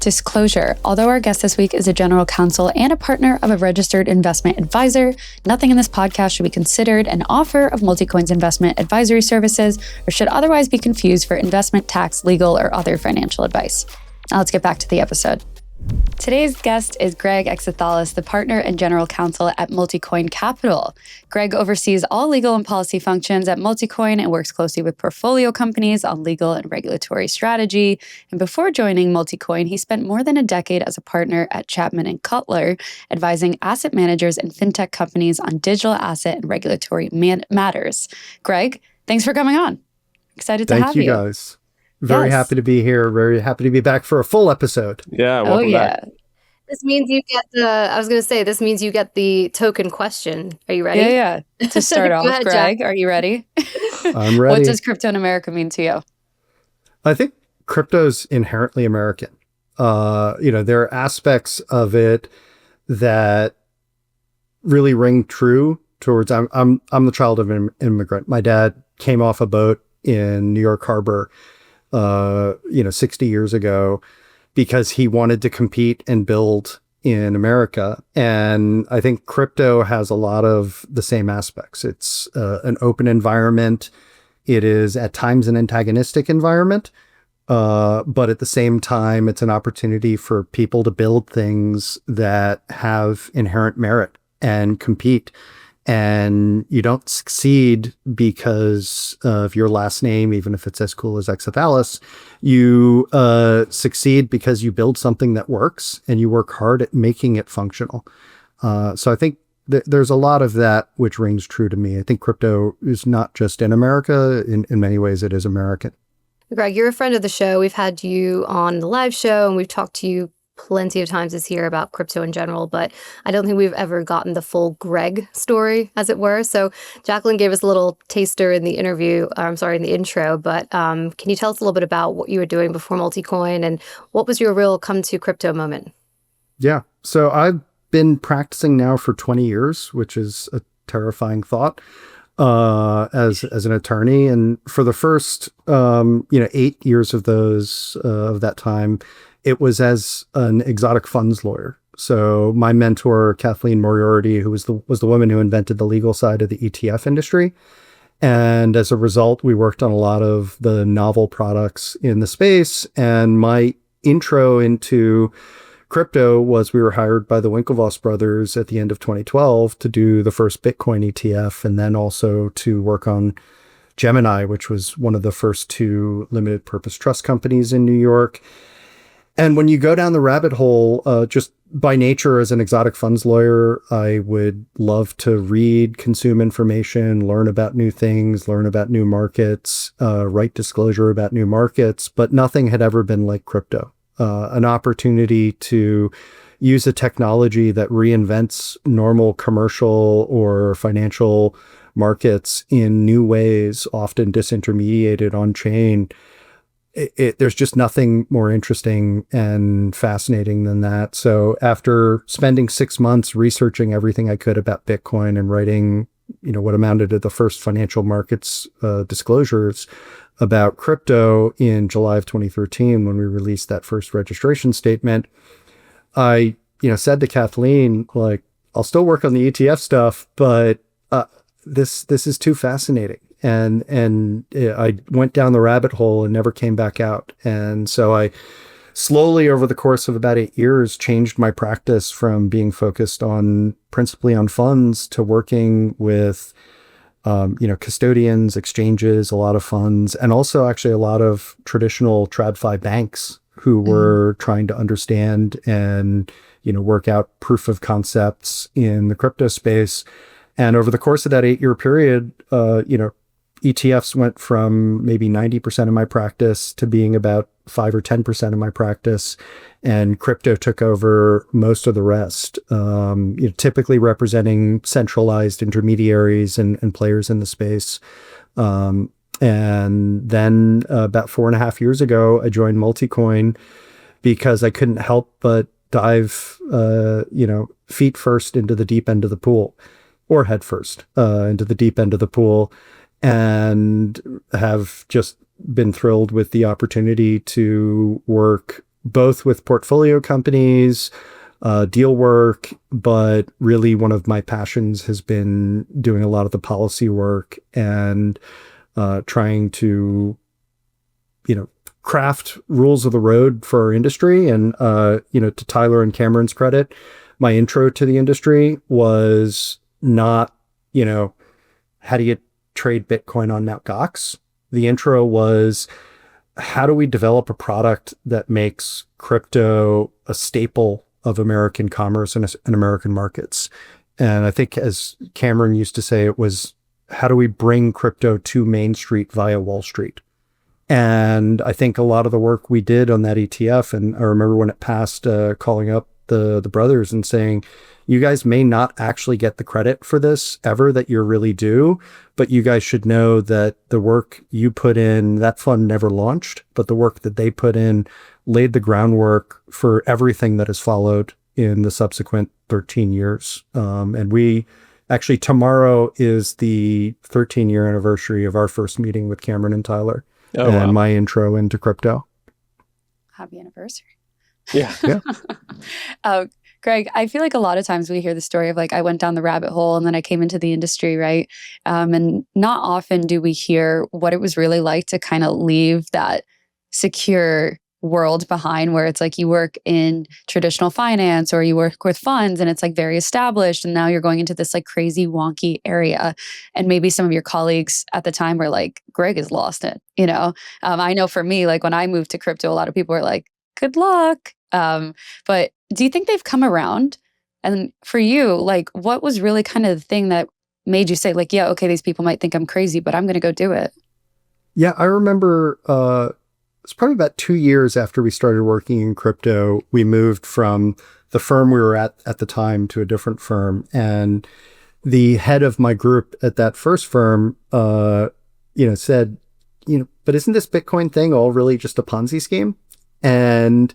Disclosure. Although our guest this week is a general counsel and a partner of a registered investment advisor, nothing in this podcast should be considered an offer of Multicoin's investment advisory services or should otherwise be confused for investment, tax, legal, or other financial advice. Now let's get back to the episode. Today's guest is Greg Xethalis, the partner and general counsel at Multicoin Capital. Greg oversees all legal and policy functions at Multicoin and works closely with portfolio companies on legal and regulatory strategy. And before joining Multicoin, he spent more than a decade as a partner at Chapman and Cutler, advising asset managers and fintech companies on digital asset and regulatory matters. Greg, thanks for coming on. Excited to have you. Thank you, guys. Very happy to be here. Very happy to be back for a full episode. Yeah, welcome back. This means you get this means you get the token question. Are you ready? Yeah. To start off, ahead, Greg, Jack. Are you ready? I'm ready. What does crypto in America mean to you? I think crypto's inherently American. There are aspects of it that really ring true towards, I'm the child of an immigrant. My dad came off a boat in New York Harbor 60 years ago because he wanted to compete and build in America. And I think crypto has a lot of the same aspects. It's an open environment. It is at times an antagonistic environment, but at the same time, it's an opportunity for people to build things that have inherent merit and compete. And you don't succeed because of your last name, even if it's as cool as Xethalis. You succeed because you build something that works and you work hard at making it functional. So I think there's a lot of that which rings true to me. I think crypto is not just in America. In many ways, it is American. Greg, you're a friend of the show. We've had you on the live show and we've talked to you plenty of times this year about crypto in general, but I don't think we've ever gotten the full Greg story, as it were. So Jacqueline gave us a little taster in the in the intro, but can you tell us a little bit about what you were doing before Multicoin and what was your real come to crypto moment? Yeah. So I've been practicing now for 20 years, which is a terrifying thought, as an attorney. And for the first, 8 years of that time, it was as an exotic funds lawyer. So my mentor, Kathleen Moriarty, who was the woman who invented the legal side of the ETF industry. And as a result, we worked on a lot of the novel products in the space. And my intro into crypto was we were hired by the Winklevoss brothers at the end of 2012 to do the first Bitcoin ETF and then also to work on Gemini, which was one of the first two limited purpose trust companies in New York. And when you go down the rabbit hole, just by nature as an exotic funds lawyer, I would love to read, consume information, learn about new things, learn about new markets, write disclosure about new markets, but nothing had ever been like crypto. An opportunity to use a technology that reinvents normal commercial or financial markets in new ways, often disintermediated on chain. There's just nothing more interesting and fascinating than that. So after spending 6 months researching everything I could about Bitcoin and writing, what amounted to the first financial markets disclosures about crypto in July of 2013, when we released that first registration statement, I, said to Kathleen, I'll still work on the ETF stuff, but this is too fascinating. And I went down the rabbit hole and never came back out. And so I slowly, over the course of about 8 years, changed my practice from being focused principally on funds to working with, custodians, exchanges, a lot of funds, and also actually a lot of traditional TradFi banks who were trying to understand and, work out proof of concepts in the crypto space. And over the course of that 8-year period, ETFs went from maybe 90% of my practice to being about 5 or 10% of my practice, and crypto took over most of the rest, typically representing centralized intermediaries and players in the space. And then about 4.5 years ago, I joined Multicoin because I couldn't help but dive, feet first into the deep end of the pool, or head first into the deep end of the pool, and have just been thrilled with the opportunity to work both with portfolio companies, deal work, but really one of my passions has been doing a lot of the policy work and trying to, craft rules of the road for our industry. And, to Tyler and Cameron's credit, my intro to the industry was not, how do you trade Bitcoin on Mt. Gox? The intro was, how do we develop a product that makes crypto a staple of American commerce and American markets? And I think, as Cameron used to say, it was, how do we bring crypto to Main Street via Wall Street? And I think a lot of the work we did on that ETF, and I remember when it passed, calling up the brothers and saying, you guys may not actually get the credit for this ever that you're really due, but you guys should know that the work you put in, that fund never launched, but the work that they put in laid the groundwork for everything that has followed in the subsequent 13 years. And we actually, tomorrow is the 13-year anniversary of our first meeting with Cameron and Tyler. Oh, wow. My intro into crypto. Happy anniversary. Yeah. Yeah. Greg, I feel like a lot of times we hear the story of I went down the rabbit hole and then I came into the industry, right? And not often do we hear what it was really like to kind of leave that secure world behind, where it's you work in traditional finance or you work with funds and it's very established, and now you're going into this crazy wonky area. And maybe some of your colleagues at the time were Greg has lost it. I know for me, when I moved to crypto, a lot of people were good luck. But do you think they've come around? And for you, what was really kind of the thing that made you say yeah, okay, these people might think I'm crazy, but I'm going to go do it? Yeah, I remember it's probably about 2 years after we started working in crypto, we moved from the firm we were at the time to a different firm. And the head of my group at that first firm, said, but isn't this Bitcoin thing all really just a Ponzi scheme? And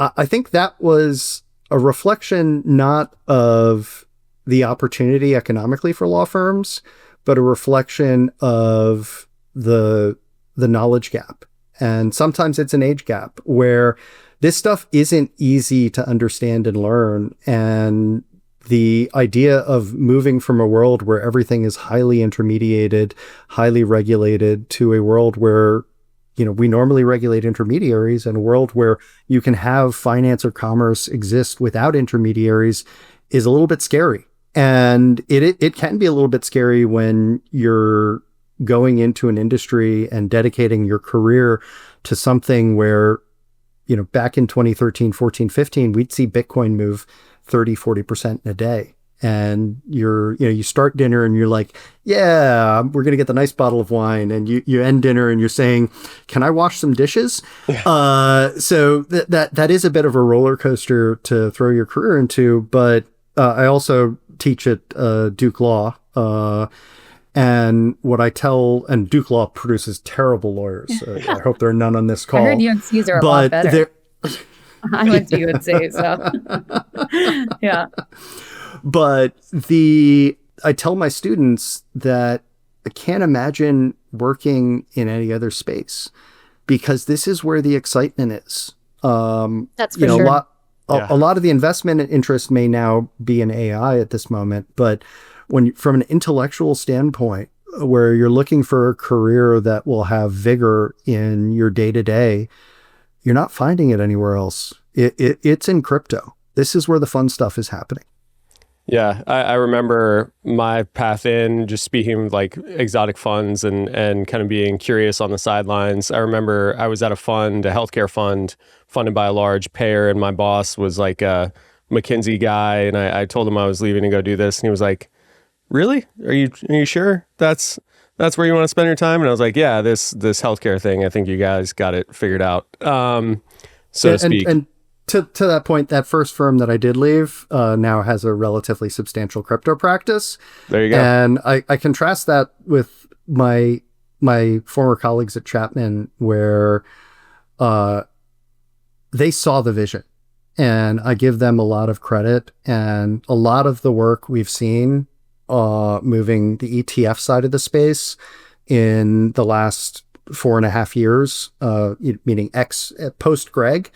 I think that was a reflection not of the opportunity economically for law firms, but a reflection of the knowledge gap. And sometimes it's an age gap where this stuff isn't easy to understand and learn. And the idea of moving from a world where everything is highly intermediated, highly regulated, to a world where we normally regulate intermediaries, and a world where you can have finance or commerce exist without intermediaries is a little bit scary. And it can be a little bit scary when you're going into an industry and dedicating your career to something where, back in 2013, 14, 15, we'd see Bitcoin move 30, 40% in a day. And you start dinner and you're yeah, we're going to get the nice bottle of wine. And you end dinner and you're saying, can I wash some dishes? Yeah. So that is a bit of a roller coaster to throw your career into. But I also teach at Duke Law. And what I tell, and Duke Law produces terrible lawyers. I hope there are none on this call. I heard UNC's are a lot better. I went to UNC, so yeah. But I tell my students that I can't imagine working in any other space, because this is where the excitement is. That's for sure. A lot of the investment interest may now be in AI at this moment, but from an intellectual standpoint, where you're looking for a career that will have vigor in your day-to-day, you're not finding it anywhere else. It's in crypto. This is where the fun stuff is happening. Yeah, I remember my path in, just speaking of exotic funds and kind of being curious on the sidelines. I remember I was at a healthcare fund funded by a large payer, and my boss was a McKinsey guy, and I told him I was leaving to go do this, and he was like, really? Are you sure that's where you want to spend your time? And I was like, yeah, this healthcare thing, I think you guys got it figured out, so to speak. And to that point, that first firm that I did leave now has a relatively substantial crypto practice. There you go. And I contrast that with my former colleagues at Chapman, where they saw the vision. And I give them a lot of credit. And a lot of the work we've seen moving the ETF side of the space in the last 4.5 years, meaning post Greg,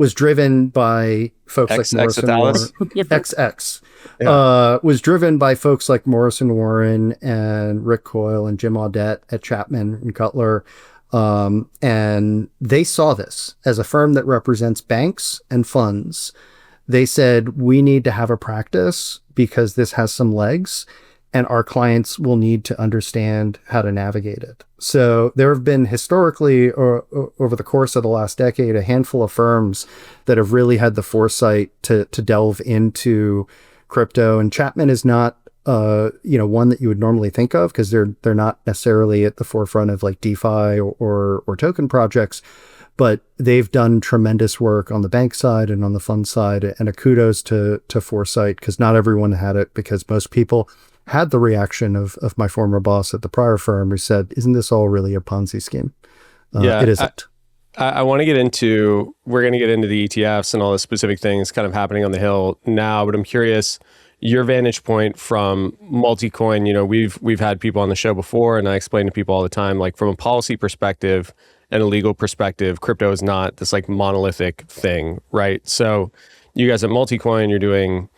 was driven by folks like Morrison Warren. XX was driven by folks like Morrison Warren and Rick Coyle and Jim Audette at Chapman and Cutler. And they saw this as a firm that represents banks and funds. They said, we need to have a practice because this has some legs and our clients will need to understand how to navigate it. So there have been historically, or over the course of the last decade, a handful of firms that have really had the foresight to delve into crypto. And Chapman is not, one that you would normally think of because they're not necessarily at the forefront of like DeFi or token projects, but they've done tremendous work on the bank side and on the fund side. And a kudos to foresight, because not everyone had it, because most people had the reaction of my former boss at the prior firm who said, isn't this all really a Ponzi scheme? It isn't. I want to we're going to get into the ETFs and all the specific things kind of happening on the Hill now, but I'm curious, your vantage point from Multicoin. We've had people on the show before, and I explain to people all the time, like from a policy perspective and a legal perspective, crypto is not this like monolithic thing, right? So you guys at Multicoin, you're doing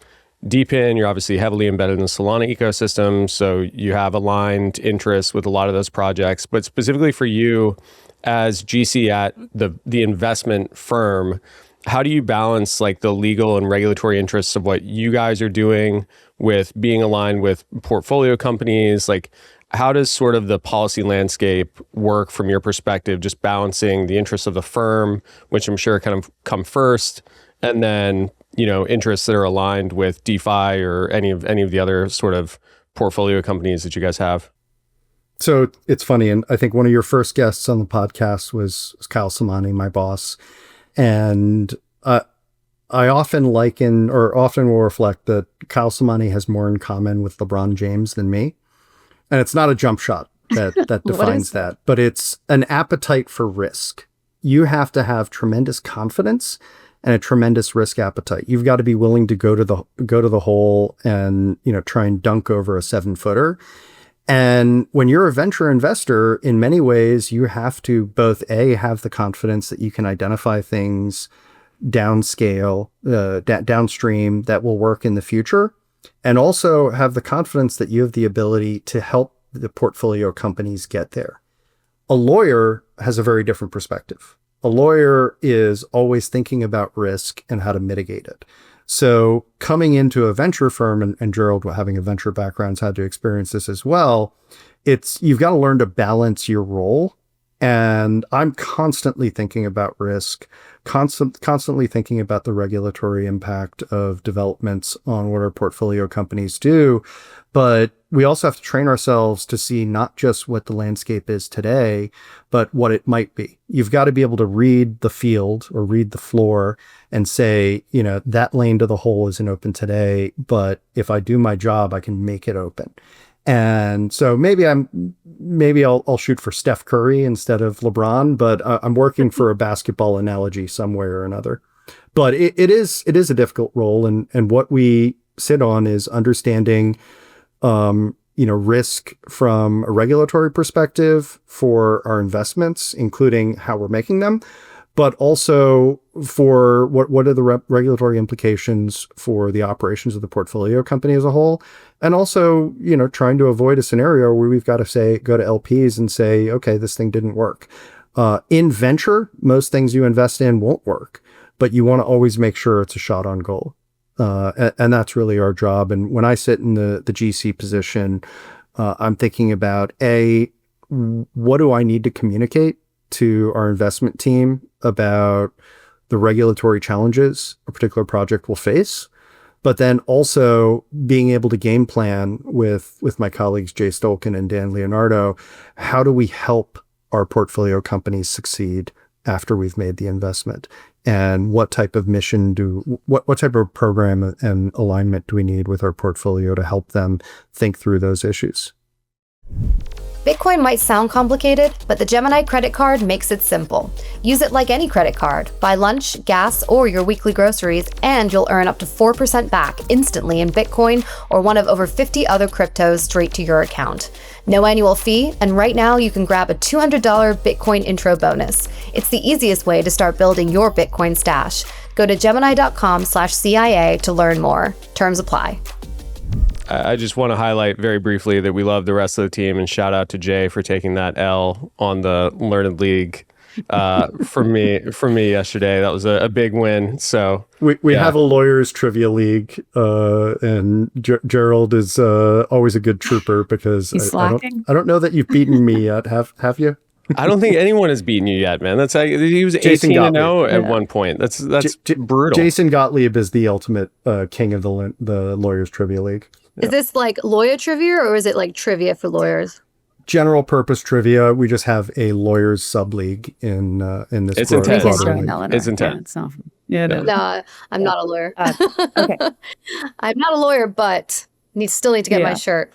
DePIN, you're obviously heavily embedded in the Solana ecosystem, so you have aligned interests with a lot of those projects. But specifically for you as GC at the investment firm, how do you balance like the legal and regulatory interests of what you guys are doing with being aligned with portfolio companies? Like, how does sort of the policy landscape work from your perspective, just balancing the interests of the firm, which I'm sure kind of come first, and then interests that are aligned with DeFi or any of the other sort of portfolio companies that you guys have? So it's funny, and I think one of your first guests on the podcast was Kyle Samani, my boss, and I often will reflect that Kyle Samani has more in common with LeBron James than me, and it's not a jump shot that defines that, but it's an appetite for risk. You have to have tremendous confidence and a tremendous risk appetite. You've got to be willing to go to the hole and, try and dunk over a 7-footer. And when you're a venture investor, in many ways, you have to both have the confidence that you can identify things downscale, downstream that will work in the future, and also have the confidence that you have the ability to help the portfolio companies get there. A lawyer has a very different perspective. A lawyer is always thinking about risk and how to mitigate it. So coming into a venture firm, and Gerald, having a venture background, has had to experience this as well. You've got to learn to balance your role. And I'm constantly thinking about risk, constantly thinking about the regulatory impact of developments on what our portfolio companies do. But we also have to train ourselves to see not just what the landscape is today, but what it might be. You've got to be able to read the field or read the floor and say, that lane to the hole isn't open today, but if I do my job, I can make it open. And so maybe I'll shoot for Steph Curry instead of LeBron, but I'm working for a basketball analogy some way or another. But it is a difficult role, and what we sit on is understanding risk from a regulatory perspective for our investments, including how we're making them, but also for what are the regulatory implications for the operations of the portfolio company as a whole. And also, trying to avoid a scenario where we've got to go to LPs and say, okay, this thing didn't work. In venture, most things you invest in won't work, but you want to always make sure it's a shot on goal. And that's really our job. And when I sit in the GC position, I'm thinking about what do I need to communicate to our investment team about the regulatory challenges a particular project will face, but then also being able to game plan with my colleagues, Jay Stolkin and Dan Leonardo, how do we help our portfolio companies succeed after we've made the investment? And what type of mission what type of program and alignment do we need with our portfolio to help them think through those issues? Bitcoin might sound complicated, but the Gemini credit card makes it simple. Use it like any credit card. Buy lunch, gas, or your weekly groceries, and you'll earn up to 4% back instantly in Bitcoin or one of over 50 other cryptos straight to your account. No annual fee, and right now you can grab a $200 Bitcoin intro bonus. It's the easiest way to start building your Bitcoin stash. Go to Gemini.com/CIA to learn more. Terms apply. I just want to highlight very briefly that we love the rest of the team, and shout out to Jay for taking that L on the Learned League for me yesterday. That was a big win. So we have a lawyers trivia league, and Gerald is always a good trooper because I don't know that you've beaten me yet. Have you? I don't think anyone has beaten you yet, man. That's he was 18-0 at one point. That's brutal. Jason Gottlieb is the ultimate king of the lawyers trivia league. Is this like lawyer trivia, or is it like trivia for lawyers? General purpose trivia. We just have a lawyers sub league in this. It's intense. It's intense. No, I'm not a lawyer. Okay. I'm not a lawyer, but still need to get my shirt.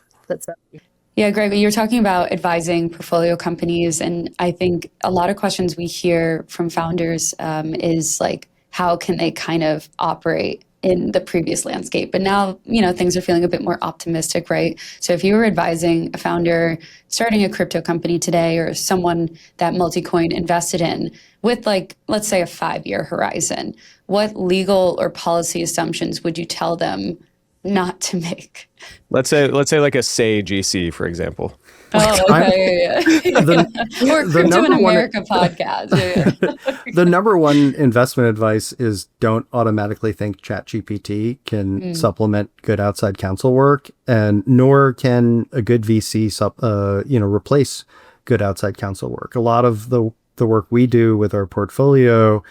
Yeah, Greg, you were talking about advising portfolio companies, and I think a lot of questions we hear from founders is like, how can they kind of operate in the previous landscape? But now, things are feeling a bit more optimistic, right? So if you were advising a founder starting a crypto company today, or someone that Multicoin invested in with, like, let's say a 5-year horizon, what legal or policy assumptions would you tell them not to make? Let's say like a Say GC, for example. Oh, okay. Or Crypto in America podcast. The number one investment advice is don't automatically think ChatGPT can supplement good outside counsel work, and nor can a good VC replace good outside counsel work. A lot of the work we do with our portfolio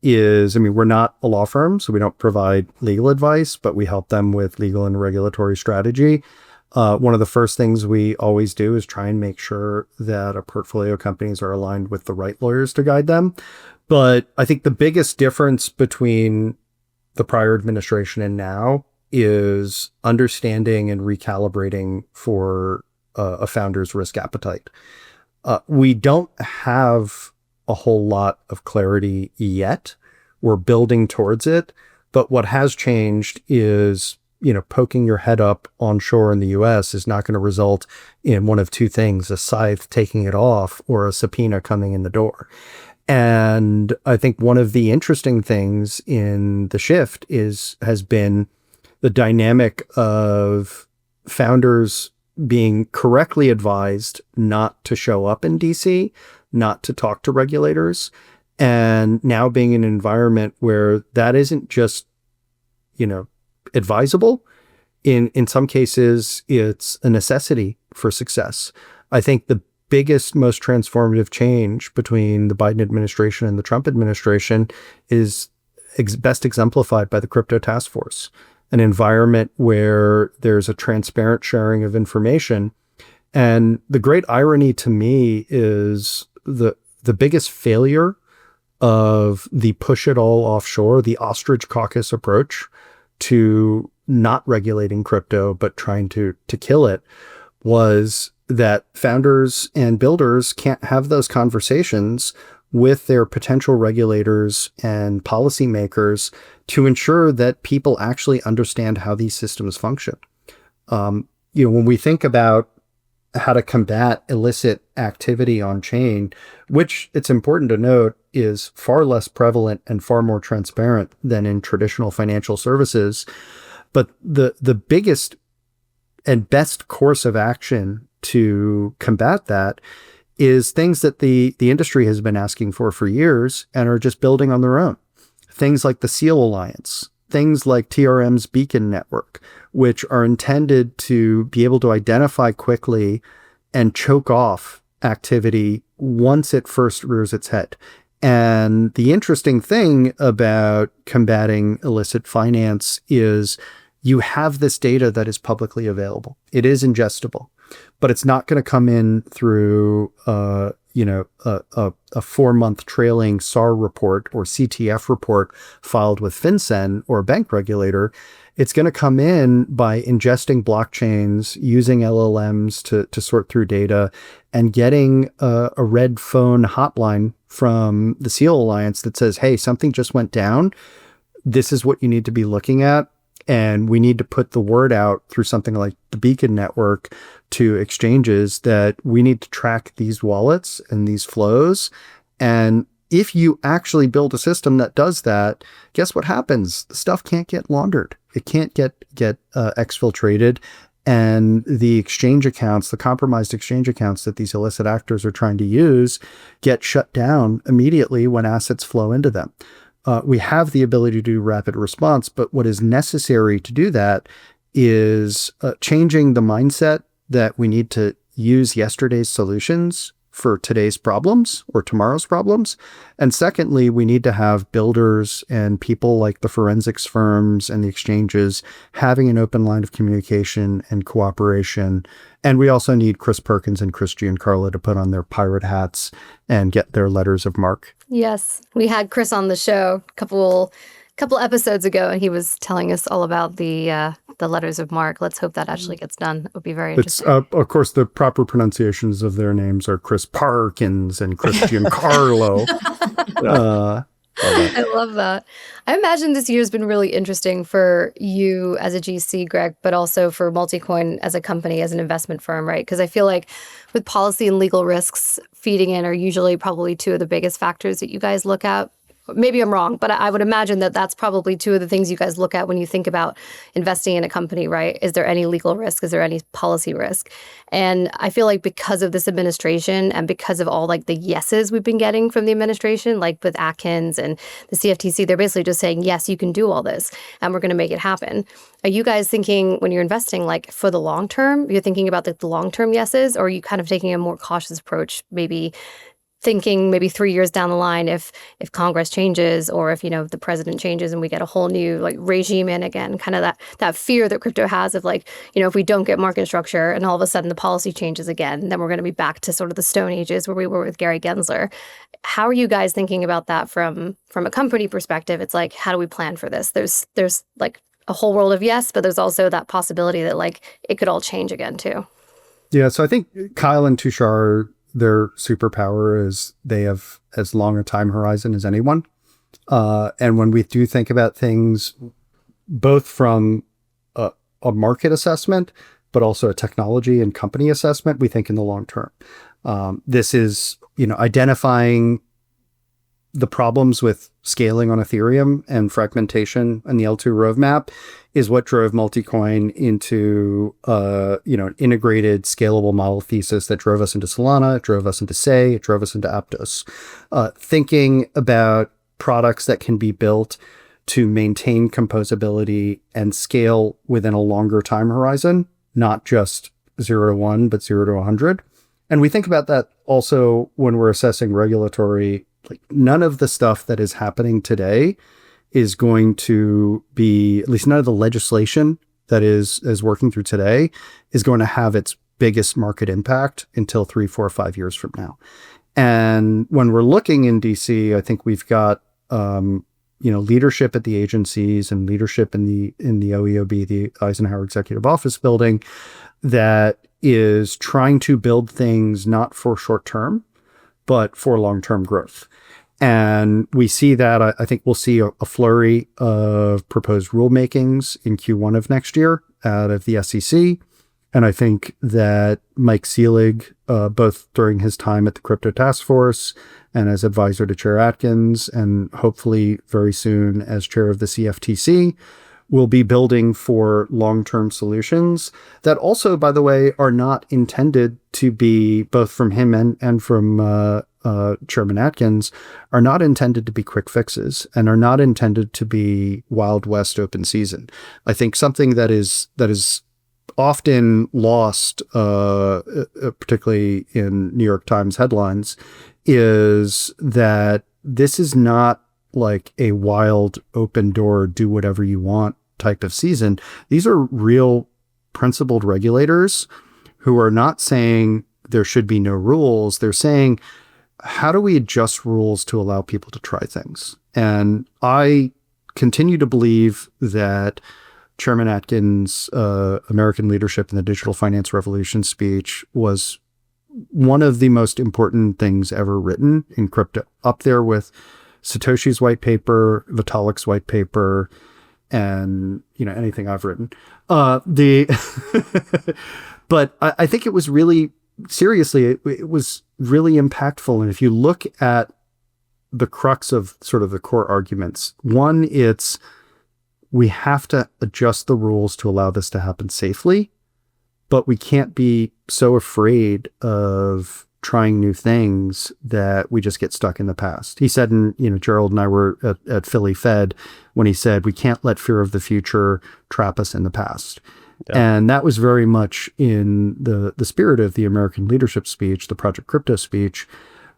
is, we're not a law firm, so we don't provide legal advice, but we help them with legal and regulatory strategy. One of the first things we always do is try and make sure that our portfolio companies are aligned with the right lawyers to guide them. But I think the biggest difference between the prior administration and now is understanding and recalibrating for a founder's risk appetite. We don't have a whole lot of clarity yet. We're building towards it. But what has changed is, poking your head up onshore in the US is not going to result in one of two things: a scythe taking it off or a subpoena coming in the door. And I think one of the interesting things in the shift has been the dynamic of founders being correctly advised not to show up in DC, not to talk to regulators, and now being in an environment where that isn't just, advisable. In some cases, it's a necessity for success. I think the biggest, most transformative change between the Biden administration and the Trump administration is best exemplified by the crypto task force, an environment where there's a transparent sharing of information. And the great irony to me is the biggest failure of the push it all offshore, the ostrich caucus approach to not regulating crypto, but trying to kill it, was that founders and builders can't have those conversations with their potential regulators and policymakers to ensure that people actually understand how these systems function. When we think about how to combat illicit activity on chain, which it's important to note is far less prevalent and far more transparent than in traditional financial services. But the biggest and best course of action to combat that is things that the industry has been asking for years and are just building on their own. Things like the SEAL Alliance, things like TRM's Beacon Network, which are intended to be able to identify quickly and choke off activity once it first rears its head. And the interesting thing about combating illicit finance is you have this data that is publicly available. It is ingestible, but it's not going to come in through a 4-month trailing SAR report or CTF report filed with FinCEN or a bank regulator. It's going to come in by ingesting blockchains, using LLMs to sort through data, and getting a red phone hotline from the SEAL Alliance that says, hey, something just went down. This is what you need to be looking at. And we need to put the word out through something like the Beacon Network to exchanges that we need to track these wallets and these flows. And if you actually build a system that does that, guess what happens? The stuff can't get laundered. It can't get exfiltrated. And the exchange accounts, the compromised exchange accounts that these illicit actors are trying to use, get shut down immediately when assets flow into them. We have the ability to do rapid response, but what is necessary to do that is changing the mindset that we need to use yesterday's solutions for today's problems or tomorrow's problems. And secondly, we need to have builders and people like the forensics firms and the exchanges having an open line of communication and cooperation. And we also need Chris Perkins and Chris Giancarlo to put on their pirate hats and get their letters of marque. Yes. We had Chris on the show a couple episodes ago, and he was telling us all about the letters of marque. Let's hope that actually gets done. It would be very interesting. Of course, the proper pronunciations of their names are Chris Perkins and Chris Giancarlo. I love that. I imagine this year has been really interesting for you as a GC, Greg, but also for Multicoin as a company, as an investment firm, right? Because I feel like with policy and legal risks feeding in are usually probably two of the biggest factors that you guys look at. Maybe I'm wrong, but I would imagine that that's probably two of the things you guys look at when you think about investing in a company, right? Is there any legal risk? Is there any policy risk? And I feel like because of this administration and because of all like the yeses we've been getting from the administration, like with Atkins and the CFTC, they're basically just saying, yes, you can do all this and we're going to make it happen. Are you guys thinking when you're investing like for the long term, you're thinking about the long-term yeses, or are you kind of taking a more cautious approach, maybe thinking maybe 3 years down the line if Congress changes or if, the president changes and we get a whole new like regime in again, kind of that fear that crypto has of like, if we don't get market structure and all of a sudden the policy changes again, then we're going to be back to sort of the Stone Ages where we were with Gary Gensler. How are you guys thinking about that from a company perspective? It's like, how do we plan for this? There's like a whole world of yes, but there's also that possibility that like it could all change again too. Yeah. So I think Kyle and Tushar, their superpower is they have as long a time horizon as anyone. And when we do think about things, both from a market assessment, but also a technology and company assessment, we think in the long term. This is, identifying the problems with scaling on Ethereum and fragmentation and the L2 roadmap is what drove Multicoin into, an integrated scalable model thesis that drove us into Solana, it drove us into Sei, it drove us into Aptos. Thinking about products that can be built to maintain composability and scale within a longer time horizon, not just 0 to 1, but 0 to 100. And we think about that also when we're assessing regulatory. Like none of the stuff that is happening today is going to be, at least none of the legislation that is working through today is going to have its biggest market impact until 3, 4, 5 years from now. And when we're looking in DC, I think we've got, leadership at the agencies and leadership in the OEOB, the Eisenhower Executive Office building, that is trying to build things not for short term, but for long-term growth. And we see that, I think we'll see a flurry of proposed rulemakings in Q1 of next year out of the SEC. And I think that Mike Seelig, both during his time at the Crypto Task Force and as advisor to Chair Atkins, and hopefully very soon as chair of the CFTC, will be building for long-term solutions that also, by the way, are not intended to be, both from him and from Chairman Atkins, are not intended to be quick fixes and are not intended to be Wild West open season. I think something that is often lost, particularly in New York Times headlines, is that this is not like a wild open door, do whatever you want type of season. These are real principled regulators who are not saying there should be no rules. They're saying, how do we adjust rules to allow people to try things? And I continue to believe that Chairman Atkins' American Leadership in the Digital Finance Revolution speech was one of the most important things ever written in crypto, up there with Satoshi's white paper, Vitalik's white paper, and anything I've written. But I think it was really, seriously, it was really impactful. And if you look at the crux of sort of the core arguments. One, it's we have to adjust the rules to allow this to happen safely, but we can't be so afraid of trying new things that we just get stuck in the past. He said, and Gerald and I were at Philly Fed when he said, we can't let fear of the future trap us in the past. Yeah. And that was very much in the spirit of the American leadership speech, the Project Crypto speech,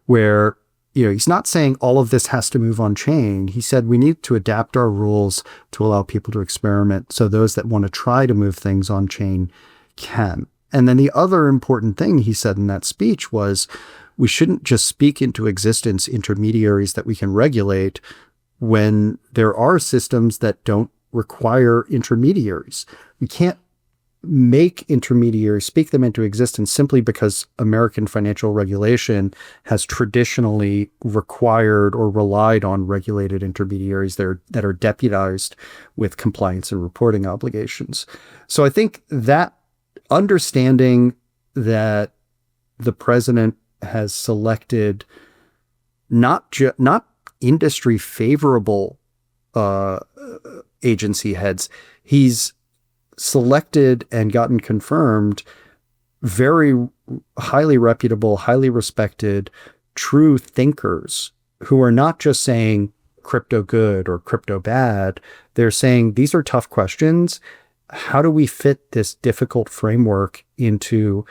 where he's not saying all of this has to move on chain. He said we need to adapt our rules to allow people to experiment, so those that want to try to move things on chain can. And then the other important thing he said in that speech was we shouldn't just speak into existence intermediaries that we can regulate when there are systems that don't require intermediaries. We can't make intermediaries, speak them into existence simply because American financial regulation has traditionally required or relied on regulated intermediaries that are deputized with compliance and reporting obligations. So I think that understanding that the president has selected not industry favorable agency heads, he's selected and gotten confirmed very highly reputable, highly respected, true thinkers who are not just saying crypto good or crypto bad. They're saying these are tough questions. How do we fit this difficult framework into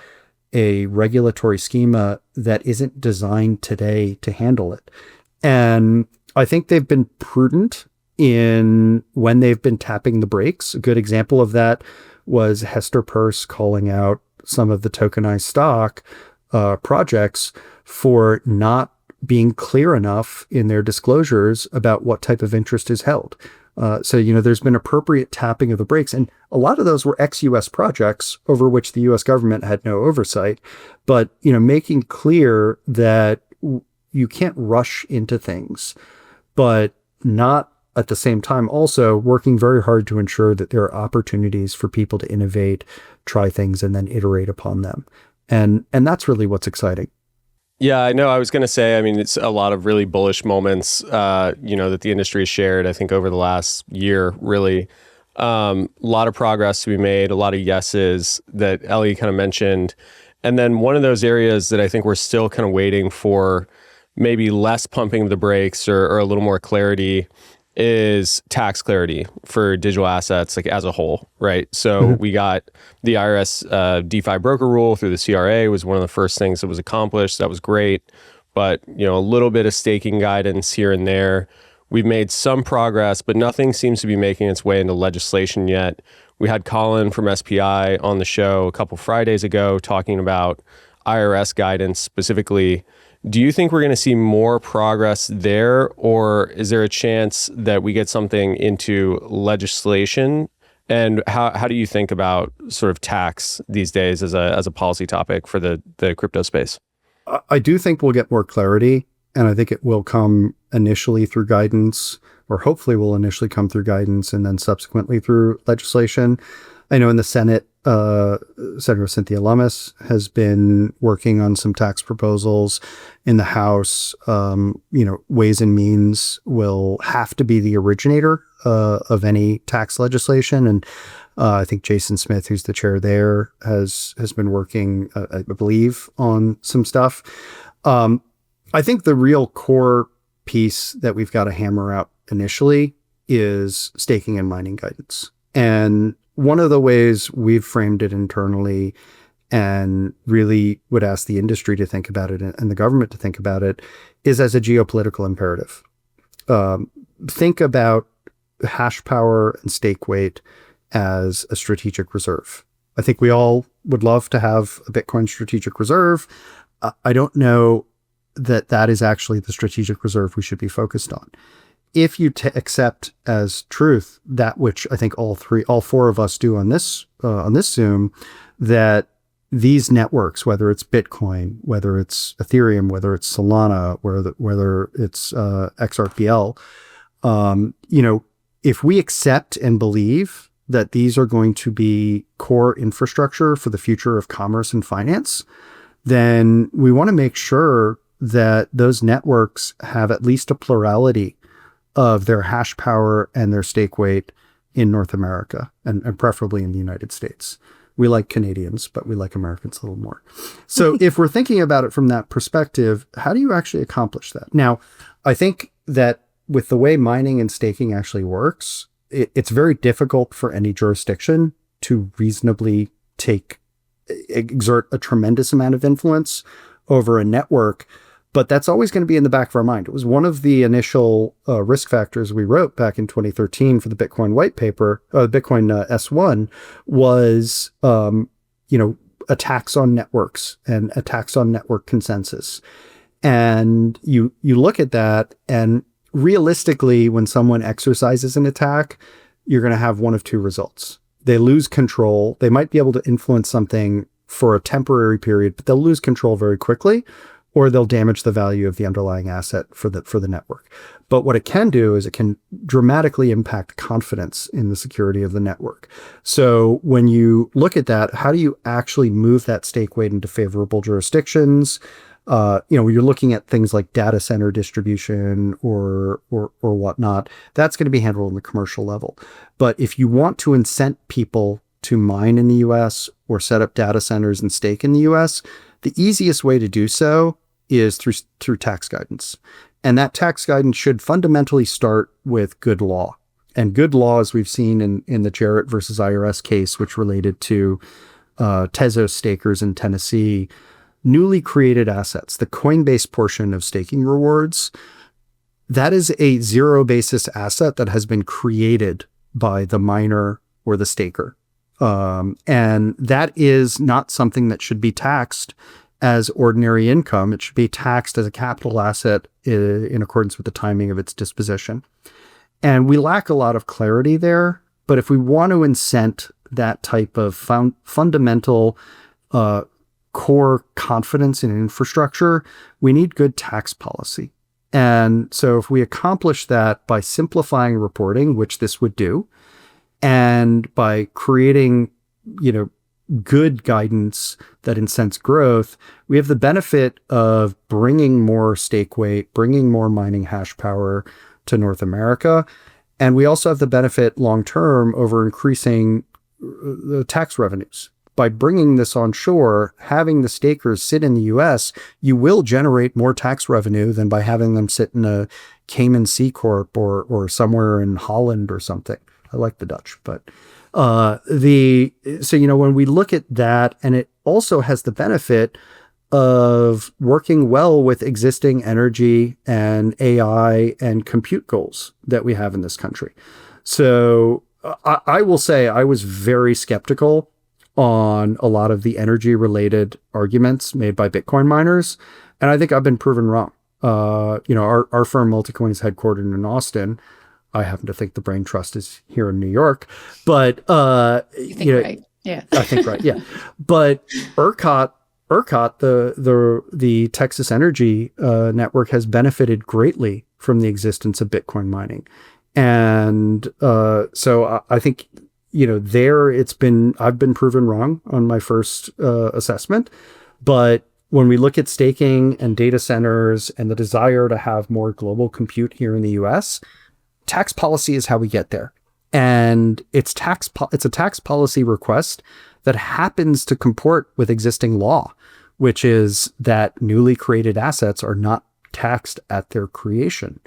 a regulatory schema that isn't designed today to handle it? And I think they've been prudent in when they've been tapping the brakes. A good example of that was Hester Peirce calling out some of the tokenized stock projects for not being clear enough in their disclosures about what type of interest is held. So there's been appropriate tapping of the brakes, and a lot of those were ex-US projects over which the US government had no oversight. But, making clear that you can't rush into things, but not at the same time also working very hard to ensure that there are opportunities for people to innovate, try things, and then iterate upon them. And that's really what's exciting. Yeah, I know. I was going to say, it's a lot of really bullish moments, that the industry has shared, I think, over the last year, really. A lot of progress to be made, a lot of yeses that Ellie kind of mentioned. And then one of those areas that I think we're still kind of waiting for maybe less pumping of the brakes or a little more clarity is tax clarity for digital assets, like as a whole, right? So we got the IRS DeFi broker rule through the CRA was one of the first things that was accomplished. That was great. But, a little bit of staking guidance here and there. We've made some progress, but nothing seems to be making its way into legislation yet. We had Colin from SPI on the show a couple Fridays ago talking about IRS guidance specifically. Do you think we're going to see more progress there, or is there a chance that we get something into legislation? And how do you think about sort of tax these days as a policy topic for the crypto space? I do think we'll get more clarity, and I think it will come initially through guidance, or hopefully will initially come through guidance and then subsequently through legislation. I know in the Senate, Senator Cynthia Lummis has been working on some tax proposals. In the House, Ways and Means will have to be the originator of any tax legislation. And I think Jason Smith, who's the chair there, has been working, I believe, on some stuff. I think the real core piece that we've got to hammer out initially is staking and mining guidance. And one of the ways we've framed it internally and really would ask the industry to think about it and the government to think about it is as a geopolitical imperative. Think about hash power and stake weight as a strategic reserve. I think we all would love to have a Bitcoin strategic reserve. I don't know that is actually the strategic reserve we should be focused on. If you accept as truth that which I think all four of us do on this Zoom, that these networks, whether it's Bitcoin, whether it's Ethereum, whether it's Solana, whether it's XRPL, if we accept and believe that these are going to be core infrastructure for the future of commerce and finance, then we want to make sure that those networks have at least a plurality of their hash power and their stake weight in North America, and preferably in the United States. We like Canadians, but we like Americans a little more. So if we're thinking about it from that perspective, how do you actually accomplish that? Now, I think that with the way mining and staking actually works, it's very difficult for any jurisdiction to reasonably exert a tremendous amount of influence over a network, but that's always going to be in the back of our mind. It was one of the initial risk factors we wrote back in 2013 for the Bitcoin white paper, Bitcoin S1, was attacks on networks and attacks on network consensus. And you look at that, and realistically, when someone exercises an attack, you're going to have one of two results. They lose control. They might be able to influence something for a temporary period, but they'll lose control very quickly, or they'll damage the value of the underlying asset for the network. But what it can do is it can dramatically impact confidence in the security of the network. So when you look at that, how do you actually move that stake weight into favorable jurisdictions? When you're looking at things like data center distribution or whatnot, that's going to be handled on the commercial level. But if you want to incent people to mine in the US or set up data centers and stake in the US, the easiest way to do so is through tax guidance. And that tax guidance should fundamentally start with good law. And good law, as we've seen in the Jarrett versus IRS case, which related to Tezos stakers in Tennessee, newly created assets, the Coinbase portion of staking rewards, that is a zero basis asset that has been created by the miner or the staker. And that is not something that should be taxed as ordinary income. It should be taxed as a capital asset in accordance with the timing of its disposition. And we lack a lot of clarity there. But if we want to incent that type of fundamental core confidence in infrastructure, we need good tax policy. And so if we accomplish that by simplifying reporting, which this would do, and by creating, good guidance that incents growth, we have the benefit of bringing more stake weight, bringing more mining hash power to North America. And we also have the benefit long-term over increasing the tax revenues. By bringing this onshore, having the stakers sit in the US, you will generate more tax revenue than by having them sit in a Cayman C Corp or somewhere in Holland or something. I like the Dutch, but when we look at that, and it also has the benefit of working well with existing energy and AI and compute goals that we have in this country. So I will say I was very skeptical on a lot of the energy related arguments made by Bitcoin miners, and I think I've been proven wrong. Our firm Multicoin is headquartered in Austin. I happen to think the Brain Trust is here in New York, but you think right, yeah. I think right, yeah. But ERCOT, the Texas Energy Network, has benefited greatly from the existence of Bitcoin mining, and so I think I've been proven wrong on my first assessment, but when we look at staking and data centers and the desire to have more global compute here in the US, tax policy is how we get there. And it's a tax policy request that happens to comport with existing law, which is that newly created assets are not taxed at their creation.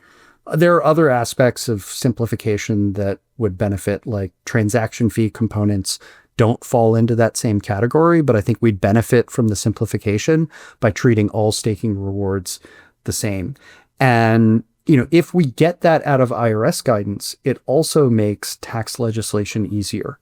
There are other aspects of simplification that would benefit, like transaction fee components don't fall into that same category, but I think we'd benefit from the simplification by treating all staking rewards the same. And if we get that out of IRS guidance, it also makes tax legislation easier,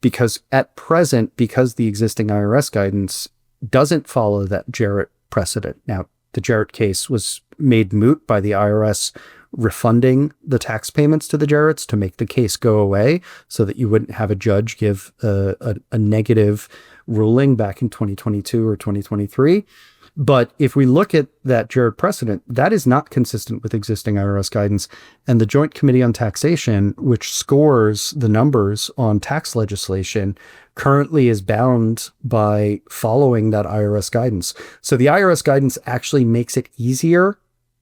because at present, because the existing IRS guidance doesn't follow that Jarrett precedent. Now, the Jarrett case was made moot by the IRS refunding the tax payments to the Jarretts to make the case go away, so that you wouldn't have a judge give a negative ruling back in 2022 or 2023. But if we look at that Jared precedent, that is not consistent with existing IRS guidance. And the Joint Committee on Taxation, which scores the numbers on tax legislation, currently is bound by following that IRS guidance. So the IRS guidance actually makes it easier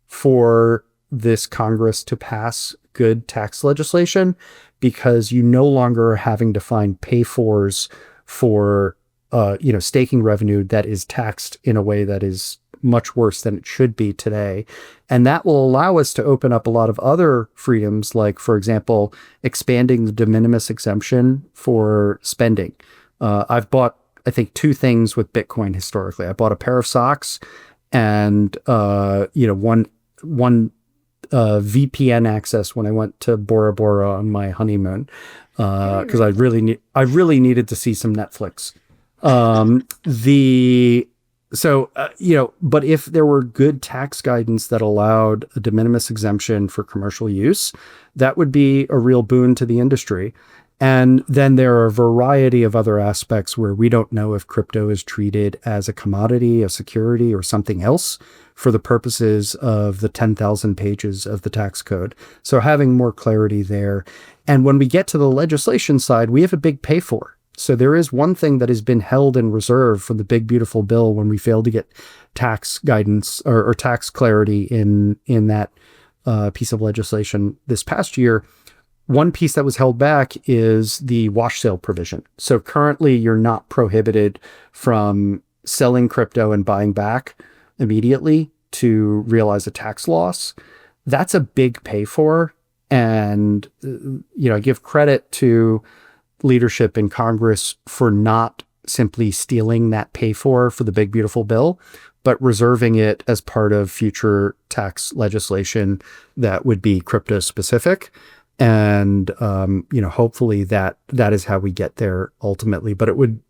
for this Congress to pass good tax legislation, because you no longer are having to find pay-fors for staking revenue that is taxed in a way that is much worse than it should be today. And that will allow us to open up a lot of other freedoms, like, for example, expanding the de minimis exemption for spending. I've bought, I think, two things with Bitcoin historically. I bought a pair of socks and one VPN access when I went to Bora Bora on my honeymoon, because I really needed to see some Netflix. But if there were good tax guidance that allowed a de minimis exemption for commercial use, that would be a real boon to the industry. And then there are a variety of other aspects where we don't know if crypto is treated as a commodity, a security, or something else for the purposes of the 10,000 pages of the tax code. So having more clarity there. And when we get to the legislation side, we have a big pay for. So there is one thing that has been held in reserve from the big, beautiful bill when we failed to get tax guidance or tax clarity in that piece of legislation this past year. One piece that was held back is the wash sale provision. So currently you're not prohibited from selling crypto and buying back immediately to realize a tax loss. That's a big pay for. And, I give credit to leadership in Congress for not simply stealing that pay for the big, beautiful bill, but reserving it as part of future tax legislation that would be crypto specific. And, hopefully that is how we get there ultimately. But it would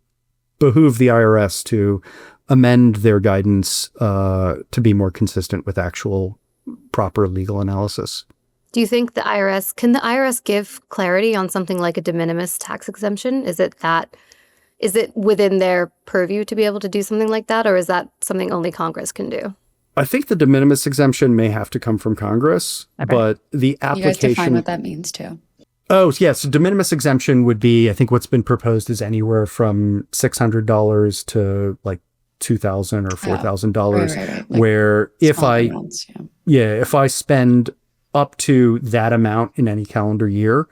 behoove the IRS to amend their guidance to be more consistent with actual proper legal analysis. Do you think can the IRS give clarity on something like a de minimis tax exemption? Is it within their purview to be able to do something like that? Or is that something only Congress can do? I think the de minimis exemption may have to come from Congress, but the application... You guys define what that means too. Oh, yeah. So de minimis exemption would be, I think what's been proposed is anywhere from $600 to like $2,000 or $4,000, right. Where if amounts, if I spend up to that amount in any calendar year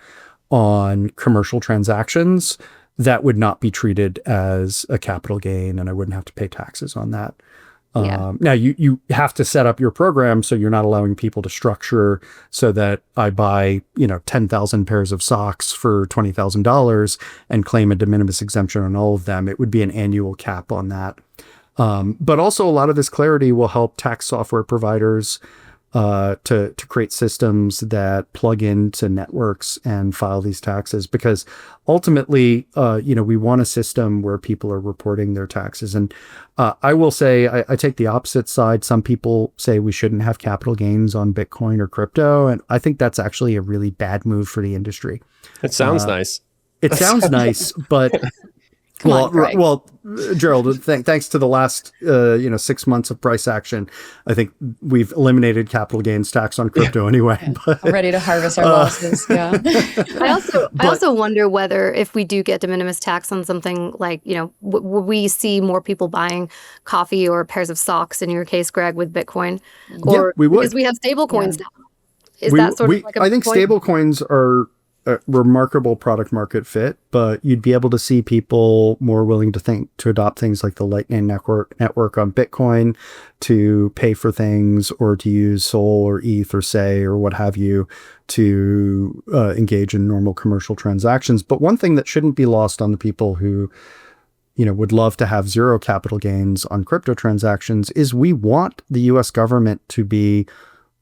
on commercial transactions, that would not be treated as a capital gain, and I wouldn't have to pay taxes on that. Now you have to set up your program so you're not allowing people to structure so that I buy 10,000 pairs of socks for $20,000 and claim a de minimis exemption on all of them. It would be an annual cap on that. But also a lot of this clarity will help tax software providers to create systems that plug into networks and file these taxes, because ultimately, we want a system where people are reporting their taxes. And I will say, I take the opposite side. Some people say we shouldn't have capital gains on Bitcoin or crypto, and I think that's actually a really bad move for the industry. It sounds nice. It sounds nice, but Well, Gerald, thanks to the last 6 months of price action, I think we've eliminated capital gains tax on crypto anyway. Yeah. But, ready to harvest our losses. Yeah. I also wonder whether if we do get de minimis tax on something like, would we see more people buying coffee or pairs of socks in your case, Greg, with Bitcoin? Or we would, because we have stablecoins now. Is that sort of like a I think point? Stablecoins are a remarkable product market fit, but you'd be able to see people more willing to adopt things like the Lightning network on Bitcoin to pay for things, or to use Sol or ETH or Say or what have you to engage in normal commercial transactions. But one thing that shouldn't be lost on the people who would love to have zero capital gains on crypto transactions is we want the US government to be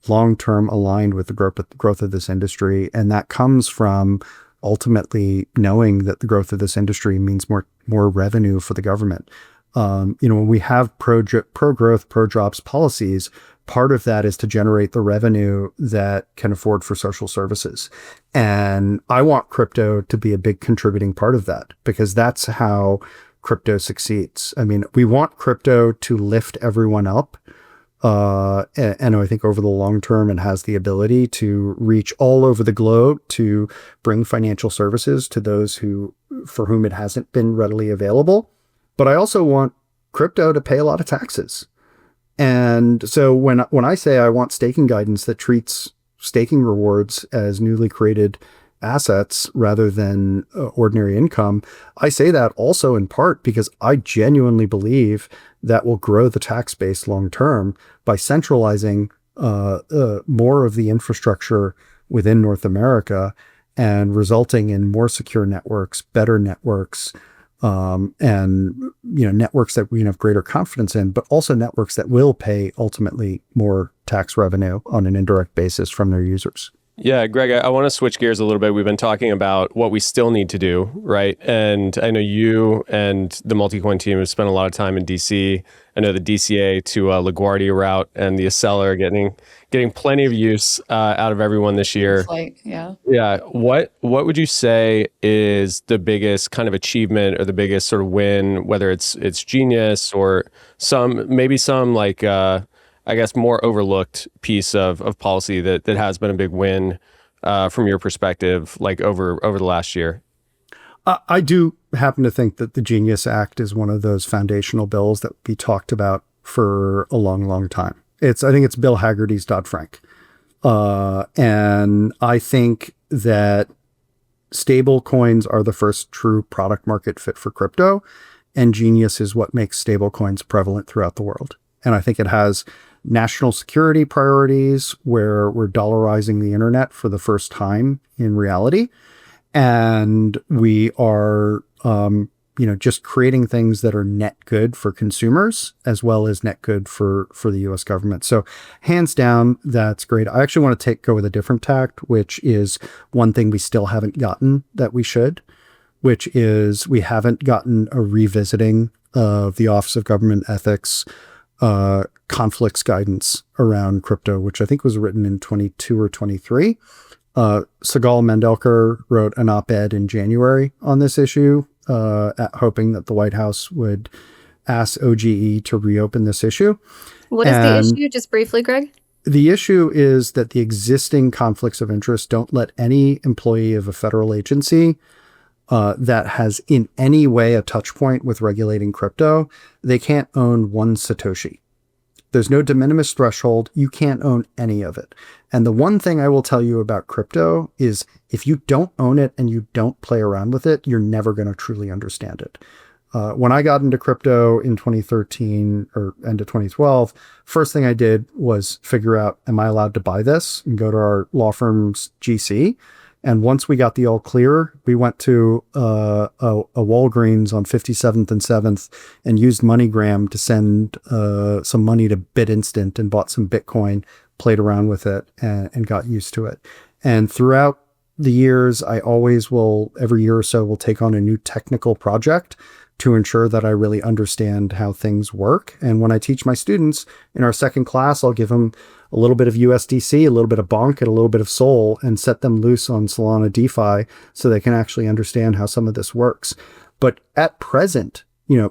long-term aligned with the growth of this industry. And that comes from ultimately knowing that the growth of this industry means more revenue for the government. When we have pro-growth, pro-jobs policies, part of that is to generate the revenue that can afford for social services. And I want crypto to be a big contributing part of that, because that's how crypto succeeds. I mean, we want crypto to lift everyone up. And I think over the long term, it has the ability to reach all over the globe to bring financial services to those for whom it hasn't been readily available. But I also want crypto to pay a lot of taxes. And so when I say I want staking guidance that treats staking rewards as newly created assets rather than ordinary income, I say that also in part because I genuinely believe that will grow the tax base long term by centralizing more of the infrastructure within North America and resulting in more secure networks, better networks, and networks that we have greater confidence in, but also networks that will pay ultimately more tax revenue on an indirect basis from their users. Yeah, Greg, I want to switch gears a little bit. We've been talking about what we still need to do, right? And I know you and the Multicoin team have spent a lot of time in DC. I know the DCA to LaGuardia route and the Acela are getting plenty of use out of everyone this year. Yeah. What would you say is the biggest kind of achievement or the biggest sort of win, whether it's genius or some like I guess more overlooked piece of policy that has been a big win from your perspective, like over the last year? I do happen to think that the Genius Act is one of those foundational bills that we talked about for a long, long time. I think it's Bill Hagerty's Dodd-Frank. And I think that stable coins are the first true product market fit for crypto, and Genius is what makes stable coins prevalent throughout the world. And I think it has national security priorities where we're dollarizing the internet for the first time in reality. And we are, just creating things that are net good for consumers as well as net good for the U.S. government. So hands down, that's great. I actually want to go with a different tact, which is one thing we still haven't gotten that we should, which is we haven't gotten a revisiting of the Office of Government Ethics conflicts guidance around crypto, which I think was written in 22 or 23. Sigal Mendelker wrote an op-ed in January on this issue, hoping that the White House would ask OGE to reopen this issue. What is the issue? Just briefly, Greg. The issue is that the existing conflicts of interest don't let any employee of a federal agency that has in any way a touch point with regulating crypto, they can't own one Satoshi. There's no de minimis threshold. You can't own any of it. And the one thing I will tell you about crypto is if you don't own it and you don't play around with it, you're never going to truly understand it. When I got into crypto in 2013 or end of 2012, first thing I did was figure out, am I allowed to buy this? And go to our law firm's GC. And once we got the all clear, we went to a Walgreens on 57th and 7th and used MoneyGram to send some money to BitInstant and bought some Bitcoin, played around with it, and got used to it. And throughout the years, I always will, every year or so, will take on a new technical project to ensure that I really understand how things work. And when I teach my students in our second class, I'll give them a little bit of USDC, a little bit of Bonk, and a little bit of Sol, and set them loose on Solana DeFi so they can actually understand how some of this works. But at present,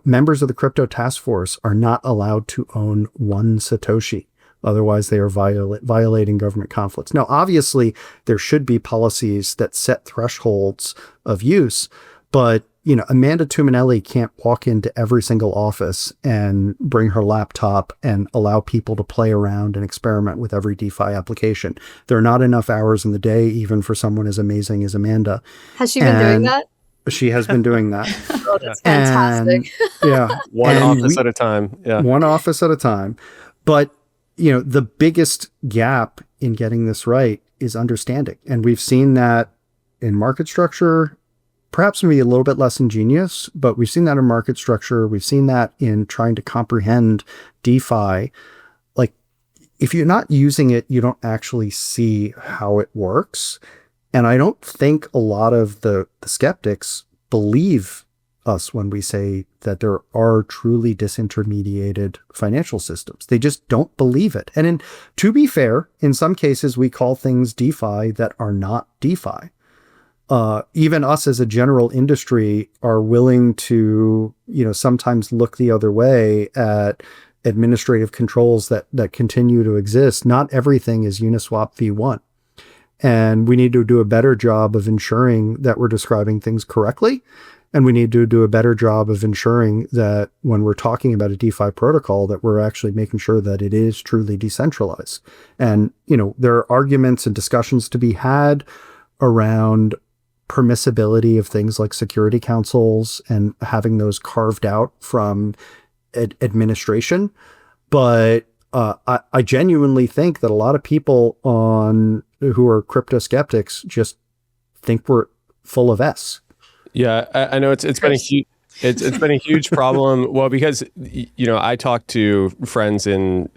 members of the crypto task force are not allowed to own one Satoshi. Otherwise, they are violating government conflicts. Now, obviously, there should be policies that set thresholds of use, but Amanda Tuminelli can't walk into every single office and bring her laptop and allow people to play around and experiment with every DeFi application. There are not enough hours in the day, even for someone as amazing as Amanda. Has she been doing that? She has been doing that. Oh, that's fantastic. One office at a time. Yeah. One office at a time. But, the biggest gap in getting this right is understanding. And we've seen that in market structure, perhaps maybe a little bit less ingenious, but we've seen that in market structure. We've seen that in trying to comprehend DeFi. Like, if you're not using it, you don't actually see how it works. And I don't think a lot of the skeptics believe us when we say that there are truly disintermediated financial systems. They just don't believe it. And to be fair, in some cases, we call things DeFi that are not DeFi. even us as a general industry are willing to, sometimes look the other way at administrative controls that continue to exist. Not everything is Uniswap v1. And we need to do a better job of ensuring that we're describing things correctly. And we need to do a better job of ensuring that when we're talking about a DeFi protocol, that we're actually making sure that it is truly decentralized. And, there are arguments and discussions to be had around permissibility of things like security councils and having those carved out from administration. But I genuinely think that a lot of people who are crypto skeptics just think we're full of S. Yeah, I know it's been a huge it's been a huge problem. Well, because I talk to friends in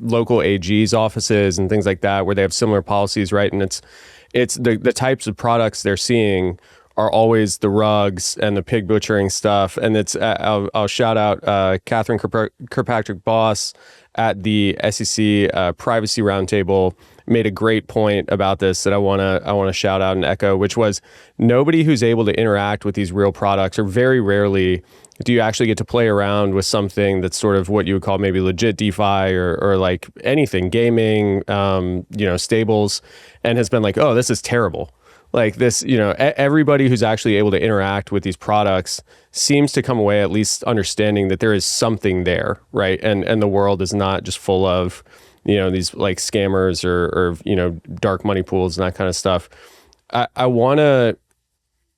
local AG's offices and things like that where they have similar policies, right? And it's the types of products they're seeing are always the rugs and the pig butchering stuff. And it's I'll shout out Catherine Kirkpatrick-Boss at the SEC Privacy Roundtable made a great point about this that I want to shout out and echo, which was nobody who's able to interact with these real products, or very rarely do you actually get to play around with something that's sort of what you would call maybe legit DeFi or like anything, gaming, stables, and has been like, oh, this is terrible. Like this, everybody who's actually able to interact with these products seems to come away at least understanding that there is something there, right? And the world is not just full of, these like scammers or dark money pools and that kind of stuff. I want to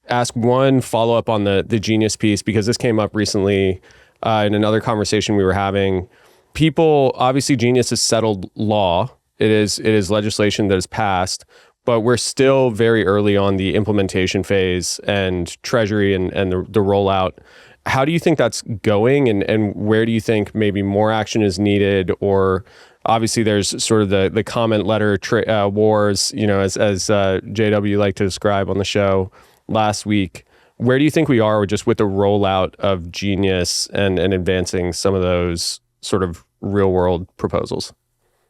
ask one follow-up on the Genius piece, because this came up recently in another conversation we were having. People, obviously Genius is settled law. It is legislation that is passed, but we're still very early on the implementation phase and Treasury and the rollout. How do you think that's going, and where do you think maybe more action is needed? Or obviously there's sort of the comment letter wars, as JW liked to describe on the show last week. Where do you think we are just with the rollout of Genius and advancing some of those sort of real world proposals?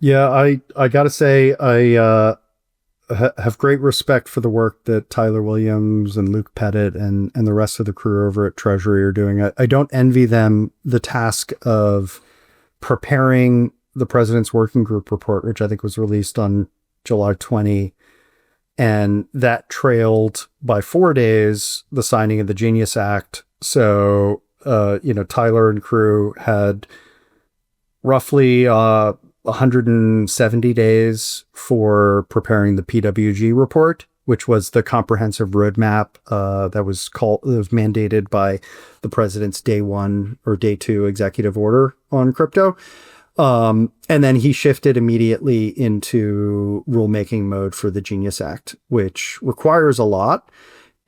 Yeah, I got to say, I have great respect for the work that Tyler Williams and Luke Pettit and the rest of the crew over at Treasury are doing. I don't envy them the task of preparing the President's Working Group report, which I think was released on July 20. And that trailed by 4 days the signing of the Genius Act. So, Tyler and crew had roughly 170 days for preparing the PWG report, which was the comprehensive roadmap that was mandated by the president's day 1 or day 2 executive order on crypto. And then he shifted immediately into rulemaking mode for the Genius Act, which requires a lot.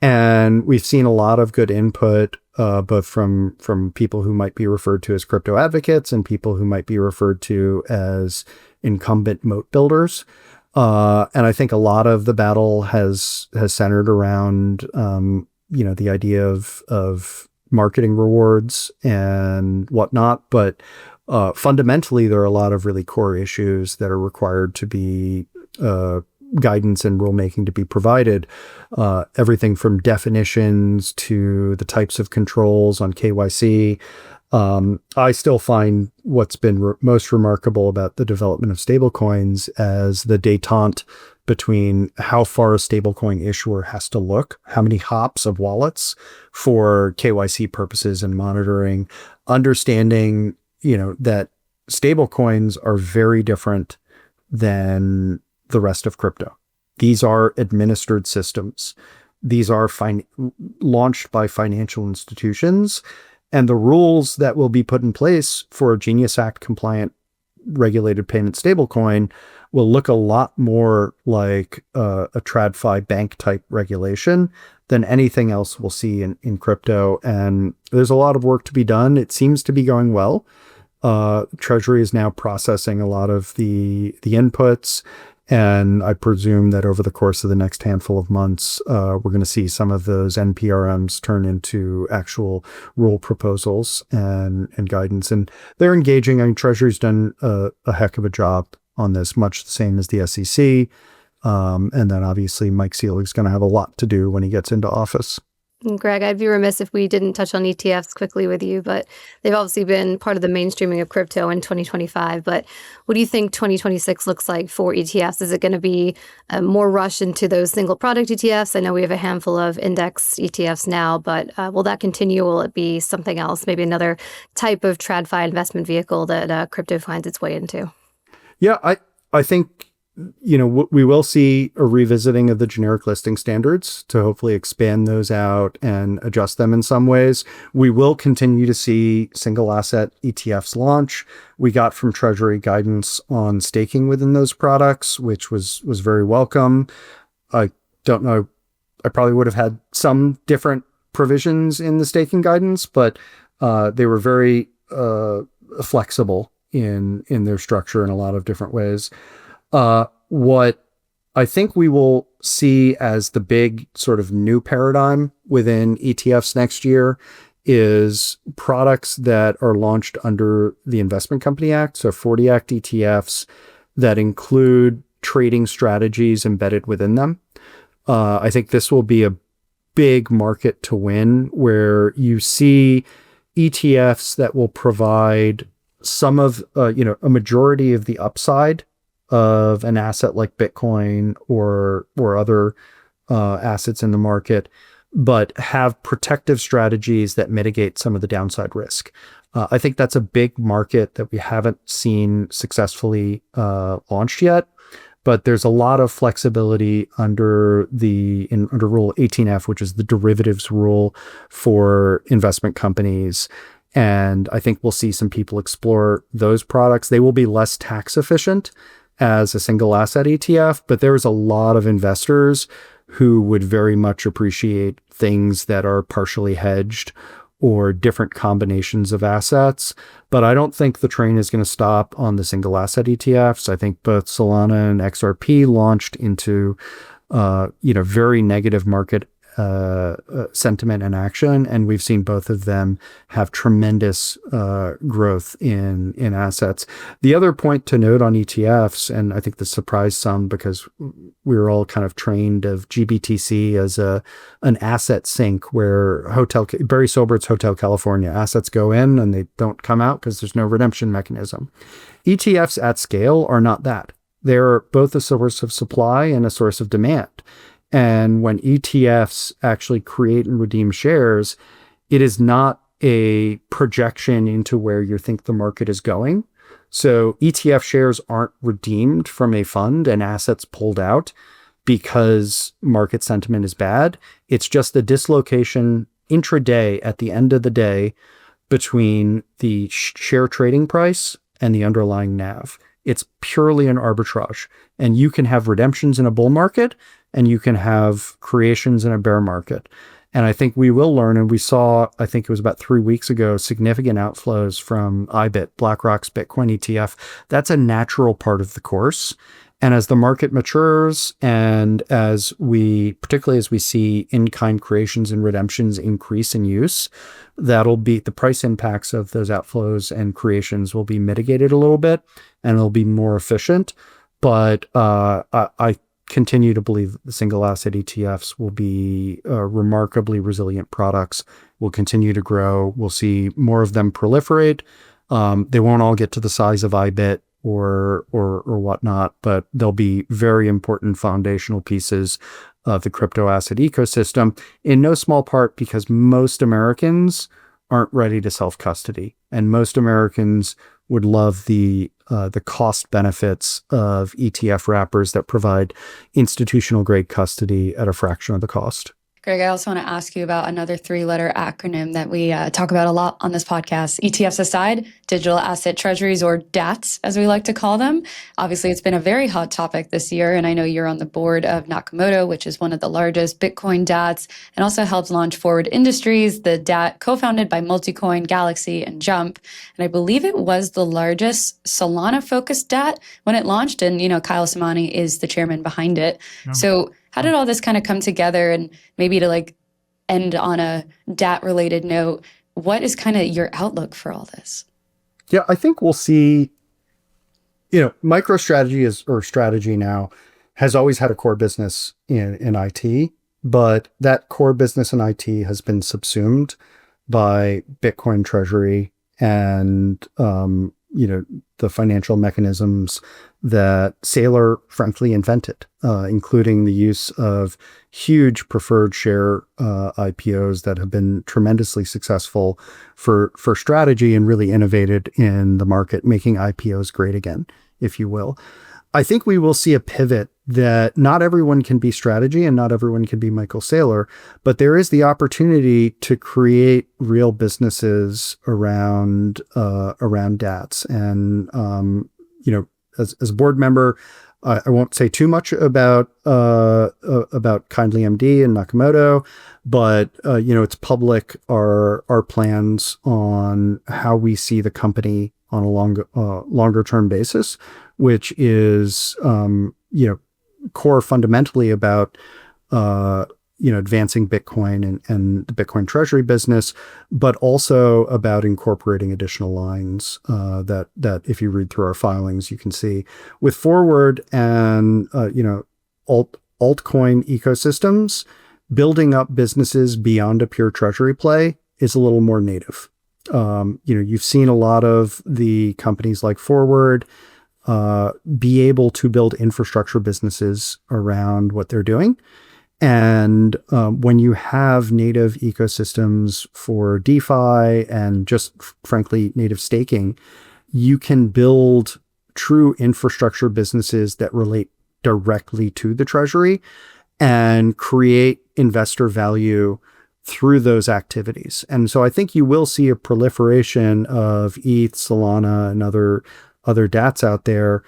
And we've seen a lot of good input, both from people who might be referred to as crypto advocates and people who might be referred to as incumbent moat builders. And I think a lot of the battle has centered around, the idea of marketing rewards and whatnot. But fundamentally, there are a lot of really core issues that are required to be guidance and rulemaking to be provided. Everything from definitions to the types of controls on KYC. I still find what's been most remarkable about the development of stablecoins as the détente between how far a stablecoin issuer has to look, how many hops of wallets for KYC purposes and monitoring, understanding that stablecoins are very different than the rest of crypto. These are administered systems. These are launched by financial institutions, and the rules that will be put in place for a Genius Act compliant regulated payment stablecoin will look a lot more like a TradFi bank type regulation than anything else we'll see in crypto. And there's a lot of work to be done. It seems to be going well. Treasury is now processing a lot of the inputs, and I presume that over the course of the next handful of months, we're going to see some of those NPRMs turn into actual rule proposals and guidance. And they're engaging. I mean, Treasury's done a heck of a job on this, much the same as the SEC. And then obviously Mike Selig's going to have a lot to do when he gets into office. Greg, I'd be remiss if we didn't touch on ETFs quickly with you, but they've obviously been part of the mainstreaming of crypto in 2025. But what do you think 2026 looks like for ETFs? Is it going to be more rush into those single product ETFs? I know we have a handful of index ETFs now, but will that continue? Will it be something else, maybe another type of TradFi investment vehicle that crypto finds its way into? Yeah, I think we will see a revisiting of the generic listing standards to hopefully expand those out and adjust them in some ways. We will continue to see single asset ETFs launch. We got from Treasury guidance on staking within those products, which was very welcome. I don't know. I probably would have had some different provisions in the staking guidance, but they were very flexible in their structure in a lot of different ways. What I think we will see as the big sort of new paradigm within ETFs next year is products that are launched under the Investment Company Act, so 40 Act ETFs that include trading strategies embedded within them. I think this will be a big market to win, where you see ETFs that will provide some of, a majority of the upside of an asset like Bitcoin or other assets in the market, but have protective strategies that mitigate some of the downside risk. I think that's a big market that we haven't seen successfully launched yet, but there's a lot of flexibility under Rule 18F, which is the derivatives rule for investment companies. And I think we'll see some people explore those products. They will be less tax efficient as a single asset ETF, but there's a lot of investors who would very much appreciate things that are partially hedged or different combinations of assets. But I don't think the train is going to stop on the single asset ETFs. I think both Solana and XRP launched into, very negative market sentiment and action, and we've seen both of them have tremendous growth in assets. The other point to note on ETFs, and I think this surprised some because we were all kind of trained of GBTC as an asset sink, where Barry Sobert's Hotel California assets go in and they don't come out because there's no redemption mechanism. ETFs at scale are not that. They're both a source of supply and a source of demand. And when ETFs actually create and redeem shares, it is not a projection into where you think the market is going. So ETF shares aren't redeemed from a fund and assets pulled out because market sentiment is bad. It's just a dislocation intraday at the end of the day between the share trading price and the underlying NAV. It's purely an arbitrage. And you can have redemptions in a bull market, and you can have creations in a bear market. And I think we will learn, and we saw, I think it was about 3 weeks ago, significant outflows from IBIT, BlackRock's Bitcoin ETF. That's a natural part of the course. And as the market matures, and particularly as we see in-kind creations and redemptions increase in use, that'll be the price impacts of those outflows and creations will be mitigated a little bit, and it'll be more efficient. But I continue to believe the single asset ETFs will be remarkably resilient products, will continue to grow. We'll see more of them proliferate. They won't all get to the size of IBIT or whatnot, but they'll be very important foundational pieces of the crypto asset ecosystem, in no small part because most Americans aren't ready to self-custody. And most Americans would love the cost benefits of ETF wrappers that provide institutional grade custody at a fraction of the cost. Greg, I also want to ask you about another 3-letter acronym that we talk about a lot on this podcast. ETFs aside, Digital Asset Treasuries, or DATs, as we like to call them. Obviously, it's been a very hot topic this year, and I know you're on the board of Nakamoto, which is one of the largest Bitcoin DATs, and also helped launch Forward Industries, the DAT co-founded by Multicoin, Galaxy, and Jump. And I believe it was the largest Solana-focused DAT when it launched, and Kyle Samani is the chairman behind it. Yeah. So how did all this kind of come together? And maybe to end on a DAT related note, what is kind of your outlook for all this? Yeah, I think we'll see, MicroStrategy strategy now has always had a core business in IT, but that core business in IT has been subsumed by Bitcoin treasury and, the financial mechanisms that Saylor frankly invented, including the use of huge preferred share IPOs that have been tremendously successful for strategy and really innovated in the market, making IPOs great again, if you will. I think we will see a pivot that not everyone can be strategy and not everyone can be Michael Saylor, but there is the opportunity to create real businesses around DATs. And as a board member, I won't say too much about Kindly MD and Nakamoto, but it's public our plans on how we see the company on a longer term basis, which is core fundamentally about advancing Bitcoin and the Bitcoin treasury business, but also about incorporating additional lines that if you read through our filings, you can see with forward and altcoin ecosystems, building up businesses beyond a pure treasury play is a little more native. You've seen a lot of the companies like Forward be able to build infrastructure businesses around what they're doing. And when you have native ecosystems for DeFi and just frankly native staking, you can build true infrastructure businesses that relate directly to the treasury and create investor value through those activities. And so I think you will see a proliferation of ETH, Solana, and other DATs out there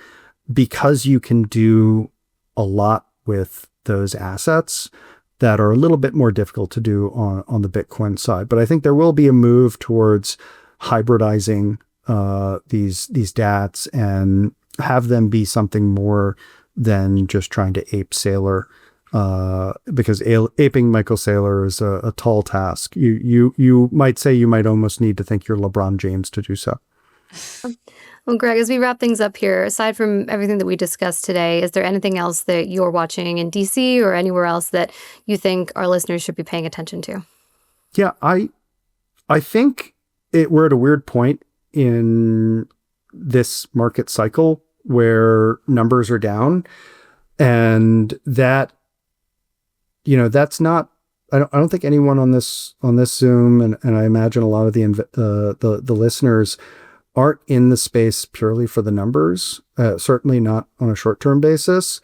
because you can do a lot with those assets that are a little bit more difficult to do on the Bitcoin side. But I think there will be a move towards hybridizing these DATs and have them be something more than just trying to ape Saylor. Because aping Michael Saylor is a tall task. You might say you might almost need to think you're LeBron James to do so. Well, Greg, as we wrap things up here, aside from everything that we discussed today, is there anything else that you're watching in DC or anywhere else that you think our listeners should be paying attention to? Yeah, I think we're at a weird point in this market cycle where numbers are down, and that that's not. I don't think anyone on this Zoom, and I imagine a lot of the listeners aren't in the space purely for the numbers. Certainly not on a short-term basis.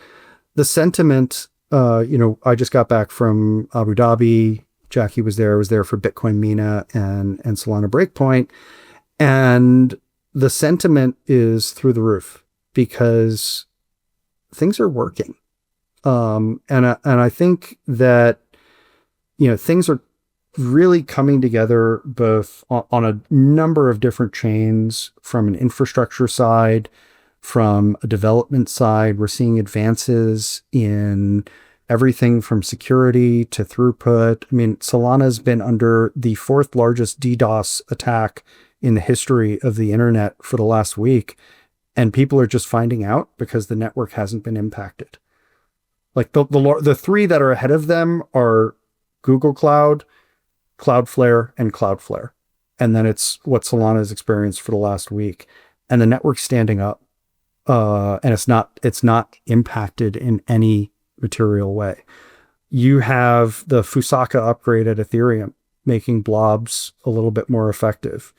The sentiment, I just got back from Abu Dhabi. Jackie was there. I was there for Bitcoin Mina and Solana Breakpoint, and the sentiment is through the roof because things are working. And I think that, things are really coming together both on a number of different chains, from an infrastructure side, from a development side. We're seeing advances in everything from security to throughput. I mean, Solana's been under the fourth largest DDoS attack in the history of the internet for the last week, and people are just finding out because the network hasn't been impacted. Like the three that are ahead of them are Google Cloud, Cloudflare, and Cloudflare. And then it's what Solana has experienced for the last week. And the network's standing up. And it's not impacted in any material way. You have the Fusaka upgrade at Ethereum, making blobs a little bit more effective.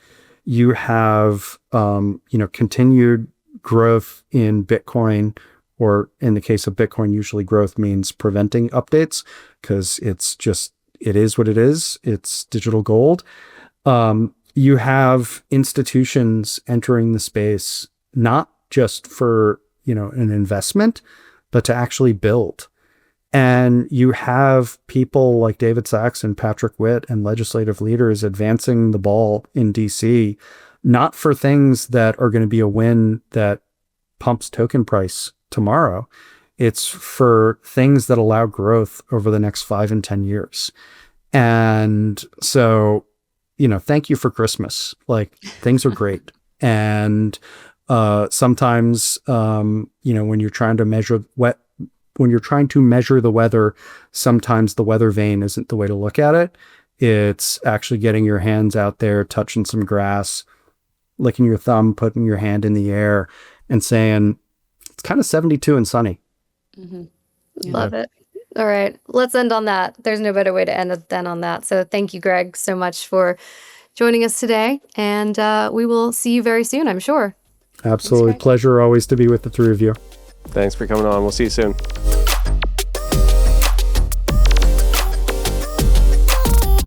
You have, continued growth in Bitcoin, or in the case of Bitcoin, usually growth means preventing updates because it is what it is. It's digital gold. You have institutions entering the space, not just for, an investment, but to actually build. And you have people like David Sachs and Patrick Witt and legislative leaders advancing the ball in DC, not for things that are going to be a win that pumps token price tomorrow. It's for things that allow growth over the next 5 and 10 years. And so, thank you for Christmas. Like, things are great. And sometimes, when you're trying to measure when you're trying to measure the weather, sometimes the weather vane isn't the way to look at it. It's actually getting your hands out there, touching some grass, licking your thumb, putting your hand in the air, and saying, it's kind of 72 and sunny. Mm-hmm. Love it. All right, let's end on that. There's no better way to end it than on that. So thank you, Greg, so much for joining us today. And we will see you very soon, I'm sure. Absolutely. Pleasure always to be with the three of you. Thanks for coming on. We'll see you soon.